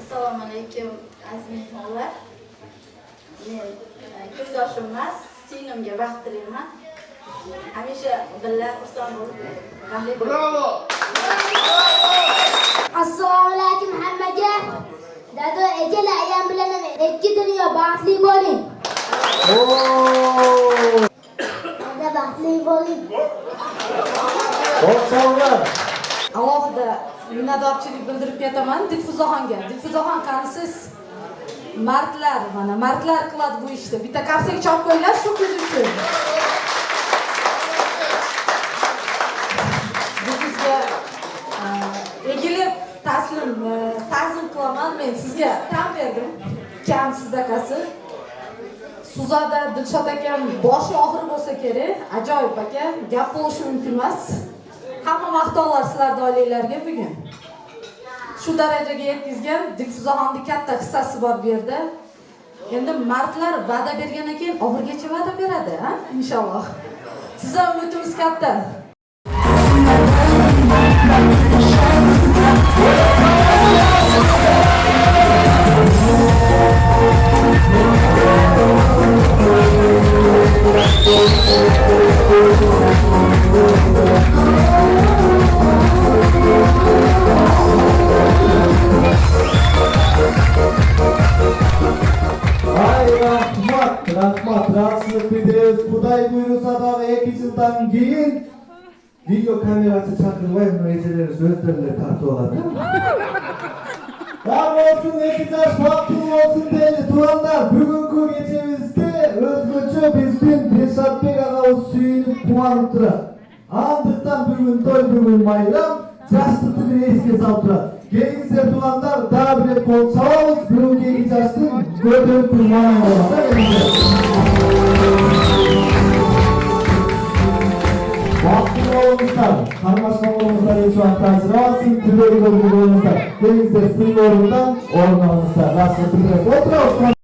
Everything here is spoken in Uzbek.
Assalomu alaykum aziz mehmonlar. Men ko'zyoshim emas, singlimga baxt tilayman. Hamisha birga xursand bo'lib. Bravo! Assalomu alaykum hammaga. Dado egala ayam bilan ikki dunyo baxtli bo'ling. Dada baxtli bo'ling. Bo'lsanlar. Alohida minnatdorchilik bildirib ketaman Dilfuzaxonga. Dilfuzaxon qanisiz? Martlar, mana martlar qiladi bu ishni. Bitta qarsak chop qo'yinglar shu ko'z uchun. Bu bizga egilib ta'zim qilaman. Men sizga tan berdim. Kam sizdaqasi. Suzada Dilshod akam boshi og'ir bo'lsa kerak. Ajoyib aka, gap bo'lishi mumkin emas. Hamma maqtovlar sizlarning oilalarga bugun. Shu darajaga yetkazgan Dilfuzaxonning katta hissasi bor bu yerda. Endi martlar va'da bergandan keyin oxirgacha va'da beradi, ha? Inshaalloh. Sizlar umidimiz katta. Rahmat, rahatsızlık bildiririz. Kuday buyursa da 2 yıldan keyin video kamerası çakırmayın, meyceleri sözlerle tartı oladı. Var olsun, 2 yaş vaktim olsun değerli turanlar. Bugünkü gecemizde özgürce bizden Dilshod Bek ağamız suyunub kumanıp durar. Andıktan bugün toy, bugün bayram, yaşlıklı bir eske saltırar. Gelin turanlar daha bir kol sağlamız, bugünkü 2 yaşlık gördüğünüz kurmanı olsa Vaktin olmuşlar, karmaşma olmuşlar, şu an karşılamasın, türleri olmuşlar. Gelin suyun orundan, orun olmuşlar. Rastlı türleri oturalım.